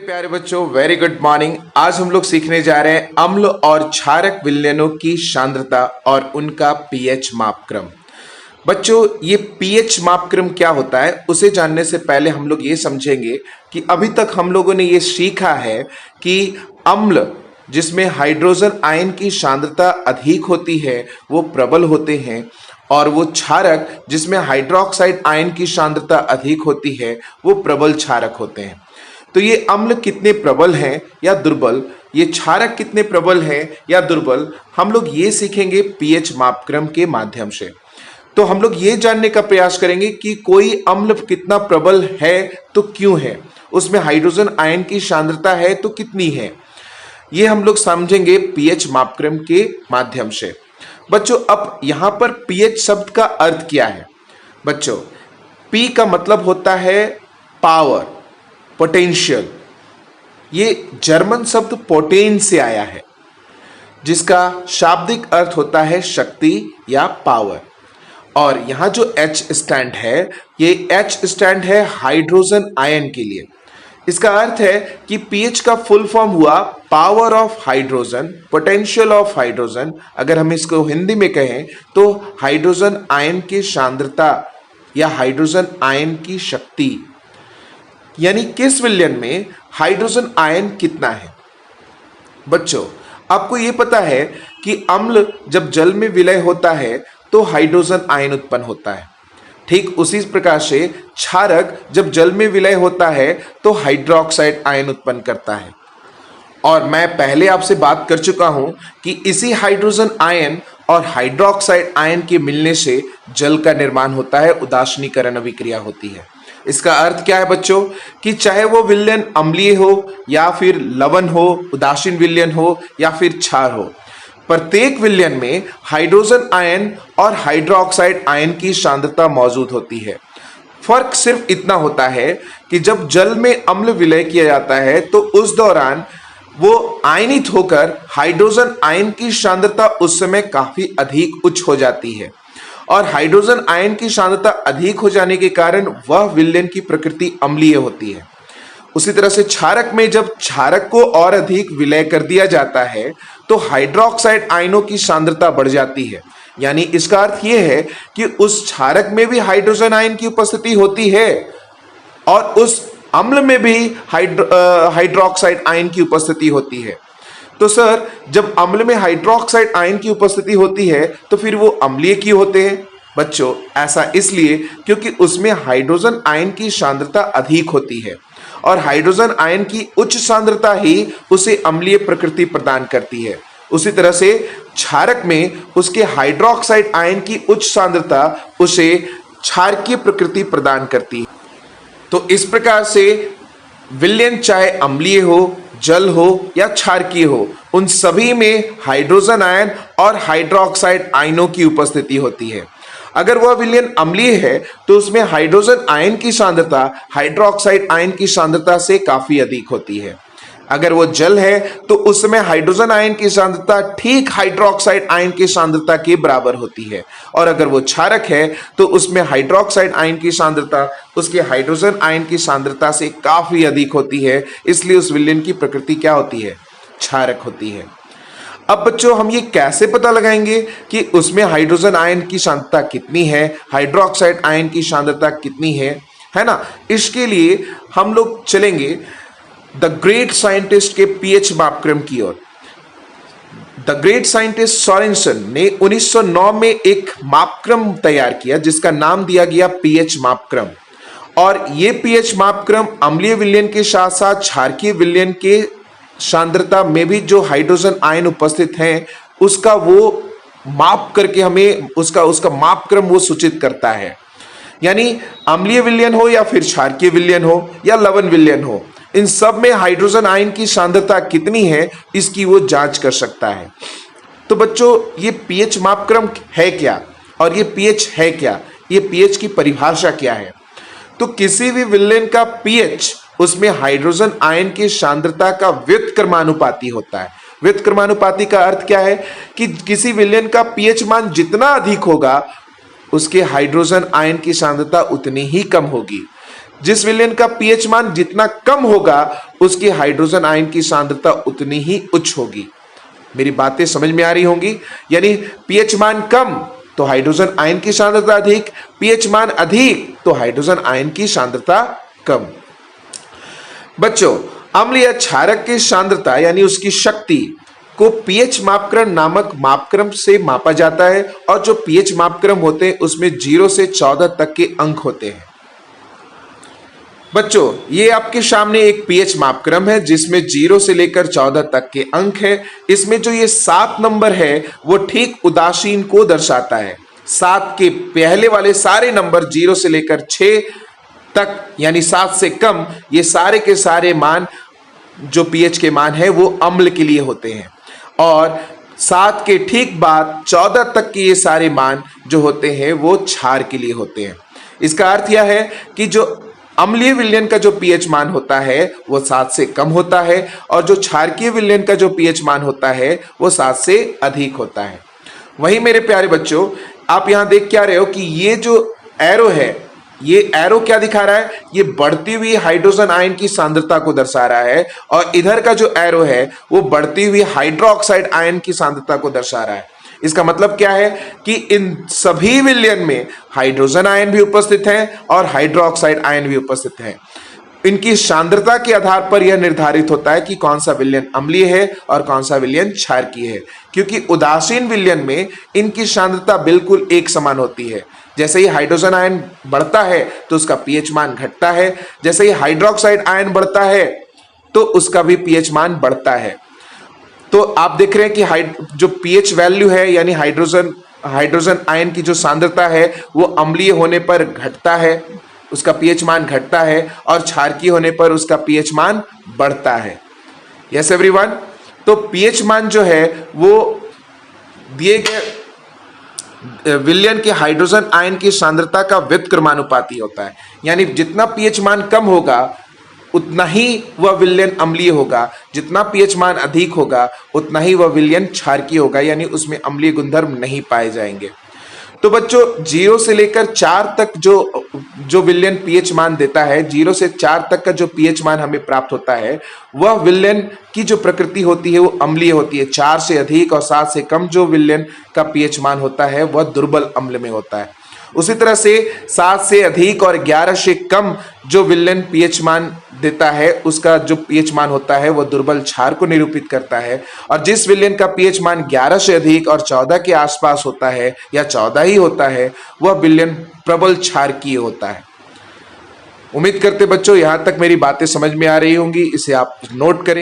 प्यारे बच्चों, very good morning. आज हम लोग सीखने जा रहे हैं अम्ल और क्षारक विलयनों की सांद्रता और उनका पीएच मापक्रम। बच्चों, ये पीएच मापक्रम क्या होता है उसे जानने से पहले हम लोग ये समझेंगे कि अभी तक हम लोगों ने ये सीखा है कि अम्ल जिसमें हाइड्रोजन आयन की सांद्रता अधिक होती है वो प्रबल होते हैं, और वो क्षारक जिसमें हाइड्रोक्साइड आयन की सांद्रता अधिक होती है वो प्रबल क्षारक होते हैं। तो ये अम्ल कितने प्रबल हैं या दुर्बल, ये क्षारक कितने प्रबल हैं या दुर्बल, हम लोग ये सीखेंगे पीएच मापक्रम के माध्यम से। तो हम लोग ये जानने का प्रयास करेंगे कि कोई अम्ल कितना प्रबल है तो क्यों है, उसमें हाइड्रोजन आयन की सांद्रता है तो कितनी है, ये हम लोग समझेंगे पीएच मापक्रम के माध्यम से। बच्चों, अब यहां पर पीएच शब्द का अर्थ क्या है? बच्चों, पी का मतलब होता है पावर, पोटेंशियल। ये जर्मन शब्द पोटेन से आया है जिसका शाब्दिक अर्थ होता है शक्ति या पावर। और यहां जो H स्टैंड है, ये H स्टैंड है हाइड्रोजन आयन के लिए। इसका अर्थ है कि पीएच का फुल फॉर्म हुआ power of hydrogen, potential of hydrogen. अगर हम इसको हिंदी में कहें तो हाइड्रोजन आयन की सांद्रता या हाइड्रोजन आयन की शक्ति, यानी किस विलयन में हाइड्रोजन आयन कितना है। बच्चों, आपको यह पता है कि अम्ल जब जल में विलय होता है तो हाइड्रोजन आयन उत्पन्न होता है। ठीक उसी प्रकार से क्षारक जब जल में विलय होता है तो हाइड्रोक्साइड आयन उत्पन्न करता है। और मैं पहले आपसे बात कर चुका हूं कि इसी हाइड्रोजन आयन और हाइड्रोक्साइड आयन के मिलने से जल का निर्माण होता है, उदासीनीकरण अभिक्रिया होती है। इसका अर्थ क्या है बच्चों कि चाहे वो विलयन अम्लीय हो या फिर लवण हो, उदासीन विलयन हो या फिर क्षार हो, प्रत्येक विलयन में हाइड्रोजन आयन और हाइड्रोक्साइड आयन की सांद्रता मौजूद होती है। फर्क सिर्फ इतना होता है कि जब जल में अम्ल विलय किया जाता है तो उस दौरान वो आयनित होकर हाइड्रोजन आयन की सांद्रता उस समय काफी अधिक उच्च हो जाती है, और हाइड्रोजन आयन की सांद्रता अधिक हो जाने के कारण वह विलयन की प्रकृति अम्लीय होती है। उसी तरह से क्षारक में जब क्षारक को और अधिक विलय कर दिया जाता है तो हाइड्रोक्साइड आयनों की सांद्रता बढ़ जाती है। यानी इसका अर्थ यह है कि उस क्षारक में भी हाइड्रोजन आयन की उपस्थिति होती है और उस अम्ल में भी हाइड्रोक्साइड आयन की उपस्थिति होती है। तो सर, जब अम्ल में हाइड्रोक्साइड आयन की उपस्थिति होती है तो फिर वो अम्लीय क्यों होते हैं? बच्चों, ऐसा इसलिए क्योंकि उसमें हाइड्रोजन आयन की सांद्रता अधिक होती है, और हाइड्रोजन आयन की उच्च सांद्रता ही उसे अम्लीय प्रकृति प्रदान करती है। उसी तरह से क्षारक में उसके हाइड्रोक्साइड आयन की उच्च सांद्रता उसे क्षारकीय प्रकृति प्रदान करती है। तो इस प्रकार से विलयन चाहे अम्लीय हो, जल हो या क्षारकीय हो, उन सभी में हाइड्रोजन आयन और हाइड्रोक्साइड आयनों की उपस्थिति होती है। अगर वह विलयन अम्लीय है तो उसमें हाइड्रोजन आयन की सांद्रता हाइड्रोक्साइड आयन की सांद्रता से काफी अधिक होती है। अगर वो जल है तो उस समय हाइड्रोजन आयन की सांद्रता ठीक हाइड्रोक्साइड आयन की सांद्रता के बराबर होती है, और अगर वो क्षारक है तो उसमें हाइड्रोक्साइड आयन की सांद्रता उसके हाइड्रोजन आयन की सांद्रता से काफी अधिक होती है। इसलिए उस विलयन की प्रकृति क्या होती है? क्षारक होती है। अब बच्चों, हम ये कैसे पता लगाएंगे कि उसमें हाइड्रोजन आयन की सांद्रता कितनी है, हाइड्रोक्साइड आयन की सांद्रता कितनी है ना? इसके लिए हम लोग चलेंगे द ग्रेट साइंटिस्ट के पीएच मापक्रम की ओर। द ग्रेट साइंटिस्ट सोरेनसन ने 1909 में एक मापक्रम तैयार किया जिसका नाम दिया गया पीएच मापक्रम। और ये पीएच मापक्रम अम्लीय विलयन के साथ साथ क्षारकीय विलयन के सांद्रता में भी जो हाइड्रोजन आयन उपस्थित हैं उसका वो माप करके हमें उसका मापक्रम वो सूचित करता है। यानी अम्लीय विलयन हो या फिर क्षारकीय विलयन हो या लवण विलयन हो, इन सब में हाइड्रोजन आयन की सांद्रता कितनी है इसकी वो जांच कर सकता है। तो बच्चों, ये पीएच मापक्रम है क्या और ये पीएच है क्या, ये पीएच की परिभाषा क्या है? तो किसी भी विलयन का पीएच उसमें हाइड्रोजन आयन की सांद्रता का व्युत्क्रमानुपाती होता है। व्युत्क्रमानुपाती का अर्थ क्या है कि किसी विलयन का पीएच मान जितना अधिक होगा उसके हाइड्रोजन आयन की सांद्रता उतनी ही कम होगी। जिस विलयन का पीएच मान जितना कम होगा उसकी हाइड्रोजन आयन की सांद्रता उतनी ही उच्च होगी। मेरी बातें समझ में आ रही होंगी? यानी पीएच मान कम तो हाइड्रोजन आयन की सांद्रता अधिक, पीएच मान अधिक तो हाइड्रोजन आयन की सांद्रता कम। बच्चों, अम्ल या क्षारक की सांद्रता यानी उसकी शक्ति को पीएच मापक्रम नामक मापक्रम से मापा जाता है और जो पीएच मापक्रम होते हैं उसमें 0 से 14 तक के अंक होते हैं। बच्चों, ये आपके सामने एक पीएच मापक्रम है जिसमें 0 से लेकर 14 तक के अंक है। इसमें जो ये 7 नंबर है वो ठीक उदासीन को दर्शाता है। 7 के पहले वाले सारे नंबर 0 से लेकर 6 तक यानी 7 से कम, ये सारे के सारे मान जो पीएच के मान है वो अम्ल के लिए होते हैं और 7 के ठीक बाद 14 तक के ये सारे मान जो होते हैं वो क्षार के लिए होते हैं। इसका अर्थ यह है कि जो अम्लीय विलयन का जो पीएच मान होता है वो 7 से कम होता है और जो क्षारकीय विलयन का जो पीएच मान होता है वो 7 से अधिक होता है। वही मेरे प्यारे बच्चों, आप यहां देख क्या रहे हो कि ये जो एरो है, ये एरो क्या दिखा रहा है? ये बढ़ती हुई हाइड्रोजन आयन की सांद्रता को दर्शा रहा है और इधर का जो एरो है वो बढ़ती हुई हाइड्रोक्साइड आयन की सांद्रता को दर्शा रहा है। इसका मतलब क्या है कि इन सभी विलयन में हाइड्रोजन आयन भी उपस्थित हैं और हाइड्रोक्साइड आयन भी उपस्थित हैं। इनकी सांद्रता के आधार पर यह निर्धारित होता है कि कौन सा विलयन अम्लीय है और कौन सा विलयन क्षारकीय है, क्योंकि उदासीन विलयन में इनकी सांद्रता बिल्कुल एक समान होती है। जैसे ही हाइड्रोजन आयन बढ़ता है तो उसका पीएच मान घटता है, जैसे ही हाइड्रोक्साइड आयन बढ़ता है तो उसका भी पीएच मान बढ़ता है। तो आप देख रहे हैं कि जो पीएच वैल्यू है यानी हाइड्रोजन आयन की जो सांद्रता है वो अम्लीय होने पर घटता है, उसका पीएच मान घटता है और क्षारकीय होने पर उसका पीएच मान बढ़ता है। यस एवरीवन, तो पीएच मान जो है वो दिए गए विलयन के हाइड्रोजन आयन की सांद्रता का व्युत्क्रमानुपाती होता है। यानी जितना पीएच मान कम होगा उतना ही वह विलयन अम्लीय होगा, जितना पीएच मान अधिक होगा उतना ही वह विलयन क्षारकीय होगा, यानी उसमें अम्लीय गुणधर्म नहीं पाए जाएंगे। तो बच्चों, 0 से लेकर 4 तक जो विलयन पीएच मान देता है, 0 से 4 तक का जो पीएच मान हमें प्राप्त होता है वह विलयन की जो प्रकृति होती है वो अम्लीय होती है। 4 से अधिक और 7 से कम जो विलयन का पीएच मान होता है वह दुर्बल अम्ल में होता है। उसी तरह से 7 से अधिक और 11 से कम जो विलयन पीएच मान देता है उसका जो पीएच मान होता है वह दुर्बल क्षार को निरूपित करता है। और जिस विलयन का पीएच मान 11 से अधिक और 14 के आसपास होता है या 14 ही होता है वह विलयन प्रबल क्षारकीय होता है। उम्मीद करते बच्चों यहां तक मेरी बातें समझ में आ रही होंगी, इसे आप नोट करें।